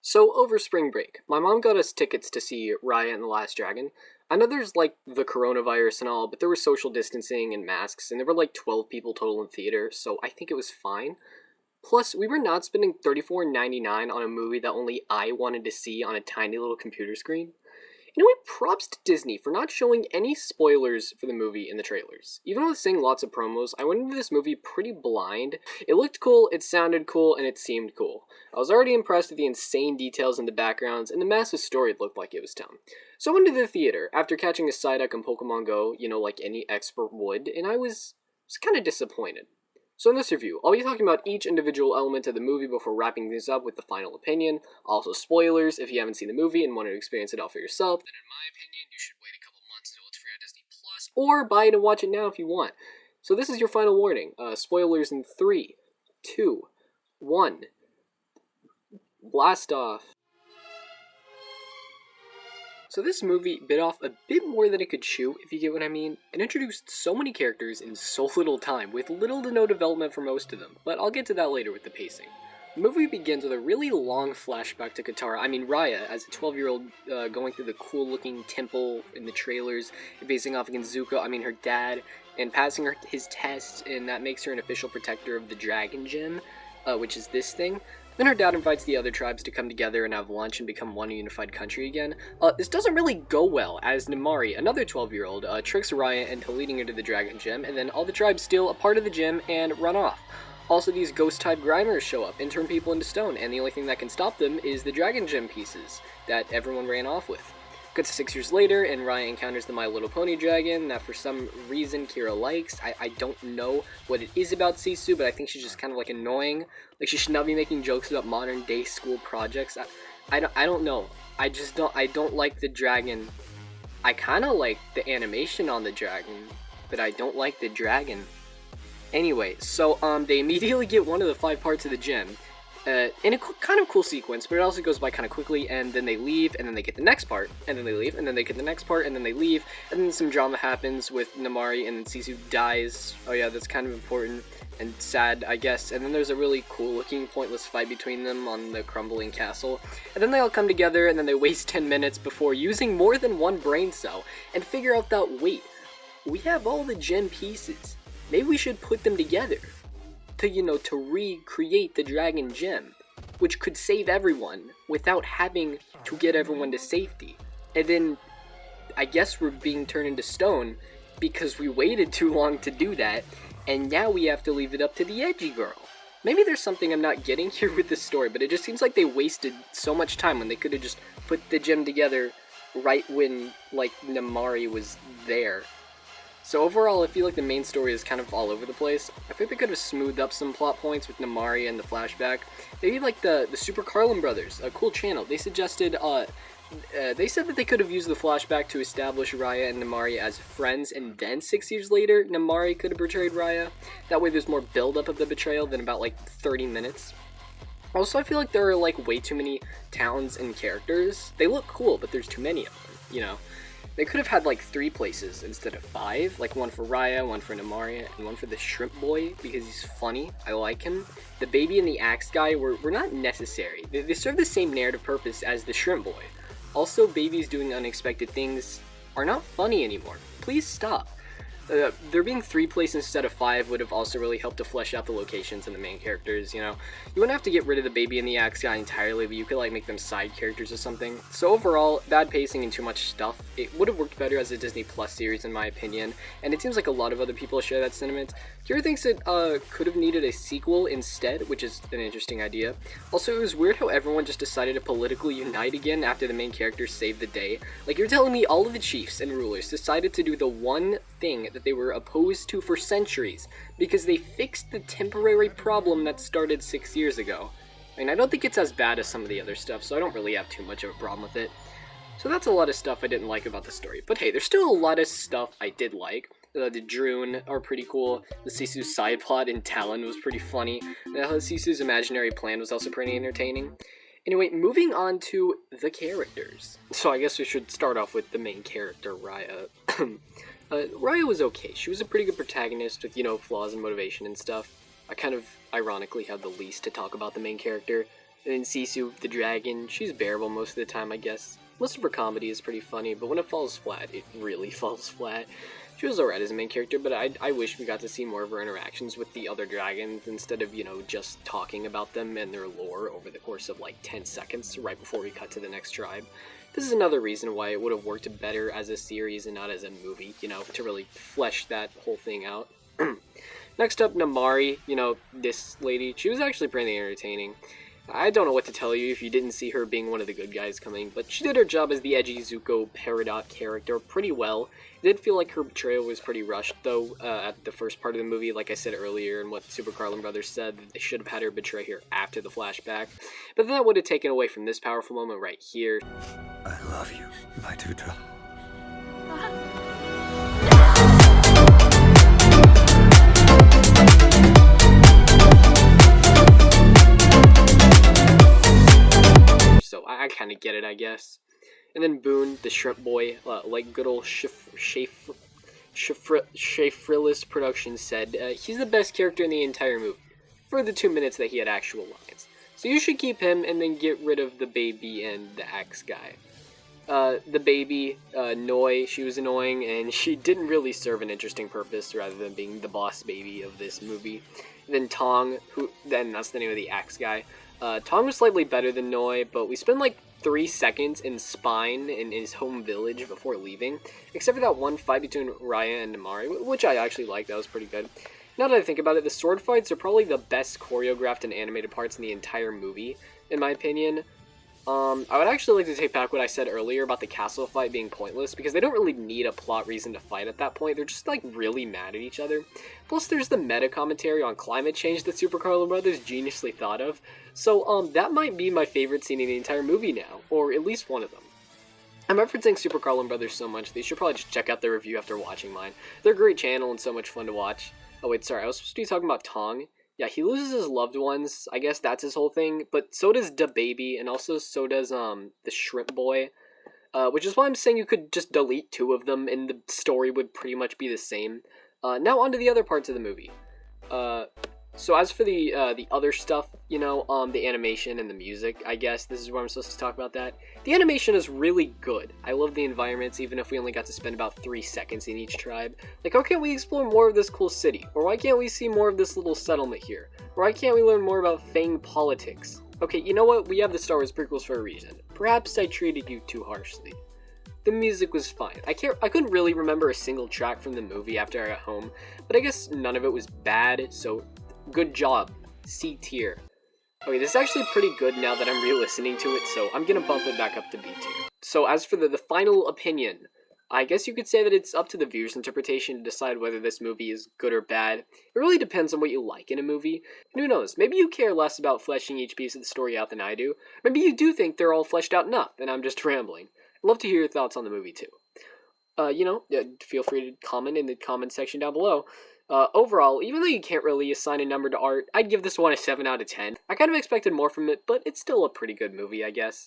So, over spring break, my mom got us tickets to see Raya and the Last Dragon. I know there's like the coronavirus and all, but there was social distancing and masks, and there were like 12 people total in theater, so I think it was fine. Plus, we were not spending $34.99 on a movie that only I wanted to see on a tiny little computer screen. You know what? Props to Disney for not showing any spoilers for the movie in the trailers. Even with seeing lots of promos, I went into this movie pretty blind. It looked cool, it sounded cool, and it seemed cool. I was already impressed with the insane details in the backgrounds and the massive story it looked like it was telling. So I went to the theater after catching a Psyduck in Pokemon Go, like any expert would, and I was kind of disappointed. So in this review, I'll be talking about each individual element of the movie before wrapping things up with the final opinion. Also spoilers if you haven't seen the movie and want to experience it all for yourself, then in my opinion, you should wait a couple months until it's free on Disney Plus, or buy it and watch it now if you want. So this is your final warning. Spoilers in 3, 2, 1. Blast off. So this movie bit off a bit more than it could chew, if you get what I mean. It introduced so many characters in so little time, with little to no development for most of them, but I'll get to that later with the pacing. The movie begins with a really long flashback to Raya, as a 12-year-old going through the cool-looking temple in the trailers, facing off against Zuko, her dad, and passing his test, and that makes her an official protector of the Dragon Gem, which is this thing. Then her dad invites the other tribes to come together and have lunch and become one unified country again. This doesn't really go well, as Namari, another 12-year-old, tricks Raya into leading her to the Dragon Gem, and then all the tribes steal a part of the gem and run off. Also, these ghost-type Grimers show up and turn people into stone, and the only thing that can stop them is the Dragon Gem pieces that everyone ran off with. Cut to 6 years later, and Raya encounters the My Little Pony dragon that for some reason Kira likes. I don't know what it is about Sisu, but I think she's just kind of like annoying. Like, she should not be making jokes about modern day school projects. I don't know. I don't like the dragon. I kind of like the animation on the dragon, but I don't like the dragon. Anyway, so they immediately get one of the 5 parts of the gem. In a kind of cool sequence, but it also goes by kind of quickly, and then they leave, and then they get the next part, and then they leave, and then they get the next part, and then they leave, and then some drama happens with Namari, and then Sisu dies. Oh yeah, that's kind of important and sad, I guess. And then there's a really cool-looking, pointless fight between them on the crumbling castle. And then they all come together, and then they waste 10 minutes before using more than one brain cell, and figure out that, wait, we have all the gem pieces. Maybe we should put them together to recreate the Dragon Gem, which could save everyone without having to get everyone to safety. And then, I guess we're being turned into stone because we waited too long to do that, and now we have to leave it up to the edgy girl. Maybe there's something I'm not getting here with this story, but it just seems like they wasted so much time when they could have just put the gem together right when, Namari was there. So overall, I feel like the main story is kind of all over the place. I think they could have smoothed up some plot points with Namari and the flashback. Maybe like the Super Carlin Brothers, a cool channel. They suggested, they said that they could have used the flashback to establish Raya and Namari as friends, and then 6 years later, Namari could have betrayed Raya. That way there's more build-up of the betrayal than about 30 minutes. Also, I feel like there are way too many towns and characters. They look cool, but there's too many of them, They could have had 3 places instead of 5, one for Raya, one for Namari, and one for the Shrimp Boy, because he's funny, I like him. The baby and the axe guy were not necessary. They serve the same narrative purpose as the Shrimp Boy. Also, babies doing unexpected things are not funny anymore. Please stop. There being 3 places instead of 5 would have also really helped to flesh out the locations and the main characters, You wouldn't have to get rid of the baby and the axe guy entirely, but you could make them side characters or something. So overall, bad pacing and too much stuff. It would have worked better as a Disney Plus series in my opinion, and it seems like a lot of other people share that sentiment. Kira thinks it could have needed a sequel instead, which is an interesting idea. Also, it was weird how everyone just decided to politically unite again after the main characters saved the day. You're telling me all of the chiefs and rulers decided to do the one thing that they were opposed to for centuries because they fixed the temporary problem that started 6 years ago. I don't think it's as bad as some of the other stuff, so I don't really have too much of a problem with it. So that's a lot of stuff I didn't like about the story. But hey, there's still a lot of stuff I did like. The Droon are pretty cool. The Sisu side plot in Talon was pretty funny. Sisu's imaginary plan was also pretty entertaining. Anyway, moving on to the characters. So I guess we should start off with the main character, Raya. Raya was okay. She was a pretty good protagonist with, flaws and motivation and stuff. I kind of ironically had the least to talk about the main character. And then Sisu, the dragon, she's bearable most of the time, I guess. Most of her comedy is pretty funny, but when it falls flat, it really falls flat. She was alright as a main character, but I wish we got to see more of her interactions with the other dragons instead of, just talking about them and their lore over the course of like 10 seconds right before we cut to the next tribe. This is another reason why it would have worked better as a series and not as a movie, to really flesh that whole thing out. Next up, Namari, this lady, she was actually pretty entertaining. I don't know what to tell you if you didn't see her being one of the good guys coming, but she did her job as the edgy Zuko Peridot character pretty well. It did feel like her portrayal was pretty rushed, though, at the first part of the movie, like I said earlier, and what Super Carlin Brothers said, that they should have had her betray her after the flashback. But then that would have taken away from this powerful moment right here. I love you, my Tutra. So I kind of get it, I guess. And then Boone, the shrimp boy, like good old Shafrillis Productions said, he's the best character in the entire movie, for the 2 minutes that he had actual lines. So you should keep him and then get rid of the baby and the axe guy. The baby, Noi, she was annoying, and she didn't really serve an interesting purpose rather than being the boss baby of this movie. And then Tong, then that's the name of the axe guy. Tong was slightly better than Noi, but we spent like 3 seconds in Spine in his home village before leaving, except for that one fight between Raya and Namari, which I actually liked. That was pretty good. Now that I think about it, the sword fights are probably the best choreographed and animated parts in the entire movie, in my opinion. I would actually like to take back what I said earlier about the castle fight being pointless, because they don't really need a plot reason to fight at that point. They're just, like, really mad at each other. Plus, there's the meta commentary on climate change that Super Carlin Brothers geniusly thought of. So, that might be my favorite scene in the entire movie now, or at least one of them. I'm referencing Super Carlin Brothers so much that you should probably just check out their review after watching mine. They're a great channel and so much fun to watch. Oh wait, sorry, I was supposed to be talking about Tong. Yeah, he loses his loved ones. I guess that's his whole thing. But so does Da Baby, and also so does the Shrimp Boy. Which is why I'm saying you could just delete 2 of them, and the story would pretty much be the same. Now on to the other parts of the movie. So as for the other stuff, the animation and the music, I guess this is where I'm supposed to talk about that. The animation is really good. I love the environments, even if we only got to spend about 3 seconds in each tribe. Like, how can't we explore more of this cool city? Or why can't we see more of this little settlement here? Or why can't we learn more about Fang politics? Okay, you know what? We have the Star Wars prequels for a reason. Perhaps I treated you too harshly. The music was fine. I couldn't really remember a single track from the movie after I got home, but I guess none of it was bad, so good job. C tier. Okay, this is actually pretty good now that I'm re-listening to it, so I'm gonna bump it back up to B tier. So as for the final opinion, I guess you could say that it's up to the viewer's interpretation to decide whether this movie is good or bad. It really depends on what you like in a movie. And who knows, maybe you care less about fleshing each piece of the story out than I do. Maybe you do think they're all fleshed out enough, and I'm just rambling. I'd love to hear your thoughts on the movie too. Feel free to comment in the comment section down below. Overall, even though you can't really assign a number to art, I'd give this one a 7 out of 10. I kind of expected more from it, but it's still a pretty good movie, I guess.